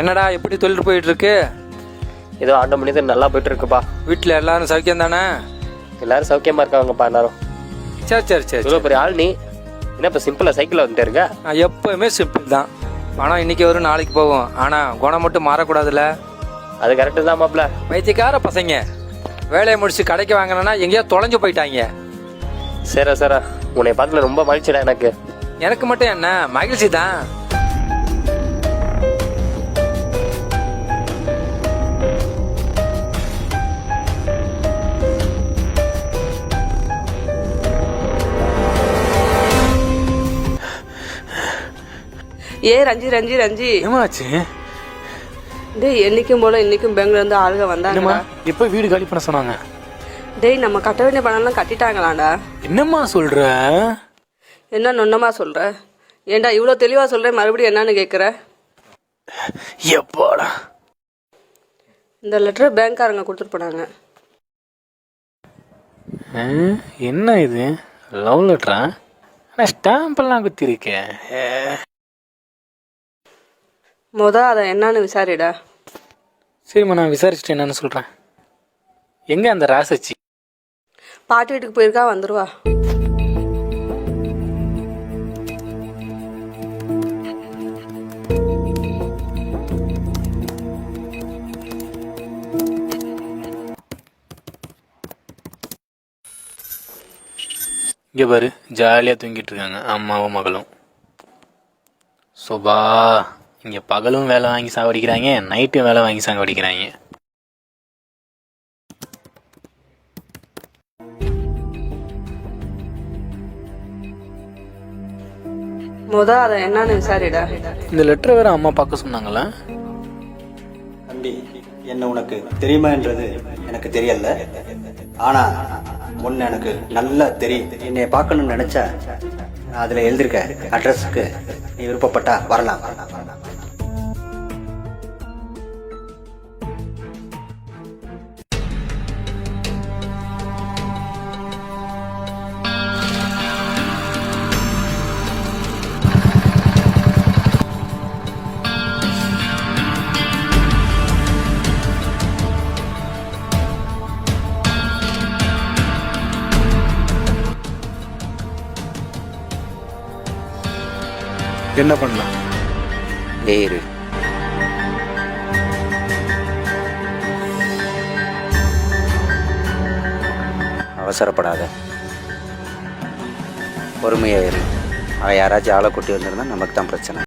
என்னடா எப்படி தொழில் போயிட்டு இருக்கு? ஏதோ ஆண்ட மனிதன் நல்லா போயிட்டு இருக்குப்பா. வீட்டில் எல்லாரும் சௌக்கியம் தானே? எல்லாரும் சௌக்கியமா இருக்காங்கப்பா எல்லாரும். சரி சரி சரி. இவ்வளோ பெரிய ஆள் நீ என்ன இப்போ சிம்பிளாக சைக்கிளில் வந்துட்டு இருக்க? நான் எப்போவுமே சிம்பிள் தான். பணம் இன்னைக்கு வரும் நாளைக்கு போகும், ஆனால் குணம் மட்டும் மாறக்கூடாதுல்ல. அது கரெக்டு தான் மாப்பிள்ள. வைத்தியக்கார பசங்க வேலையை முடிச்சு கடைக்கு வாங்கினா எங்கேயோ தொலைஞ்சு போயிட்டாங்க. சரி சார், உன்னை பார்த்துல ரொம்ப மகிழ்ச்சிடா எனக்கு. எனக்கு மட்டும் என்ன மகிழ்ச்சி தான். ஏ ரஞ்சி ரஞ்சி ரஞ்சி, என்னமாச்சு? டேய் என்னைக்கும் போல இன்னைக்கும் பெங்களூர்ல இருந்து ஆளுங்க வந்தாங்க. எப்போ வீடு காலி பண்ண சொன்னாங்க? டேய் நம்ம கட்ட வேண்டிய பணம்லாம் கட்டிட்டாங்களாடா. என்னம்மா சொல்ற? என்ன நொன்னமா சொல்ற? ஏண்டா இவ்வளோ தெளிவா சொல்றேன், மறுபடியும் என்னன்னு கேட்குற? எப்பாடா இந்த லெட்டர் பேங்க்காரங்க கொடுத்துட்டு போனாங்க. என்ன இது? லவ் லெட்டரா? ஆனால் ஸ்டாம்பெல்லாம் குத்திருக்கேன். அதை என்னன்னு விசாரிடா. சரிம்மா, நான் விசாரிச்சுட்டு என்னன்னு சொல்கிறேன். எங்கே அந்த ராசச்சி? பாட்டி வீட்டுக்கு போயிருக்கா, வந்துருவா. இங்கே பாரு, ஜாலியாக தூங்கிட்டு இருக்காங்க அம்மாவும் மகளும். சுபா, இங்கே பகலும் வேலை வாங்கி சாவடிக்கிறாங்க, நைட்டும் வேலை வாங்கி சாவடிக்கிறாங்க. அதை என்னன்னு விசாரிடா. இந்த லெட்டர் வேற அம்மா பார்க்க சொன்னாங்களா? தம்பி, என்ன உனக்கு தெரியுமா என்றது எனக்கு தெரியல. ஆனா முன்ன எனக்கு நல்லா தெரியும். என்னை பார்க்கணும்னு நினைச்சா அதுல எழுதிருக்க அட்ரஸுக்கு நீ விருப்பப்பட்டா வரலாம். என்ன பண்ணலாம்? ஏறு. அவசரப்படாத, பொறுமையா இரு. அவன் யாராச்சும் ஆளை கூட்டி வந்திருந்தா நமக்கு தான் பிரச்சனை.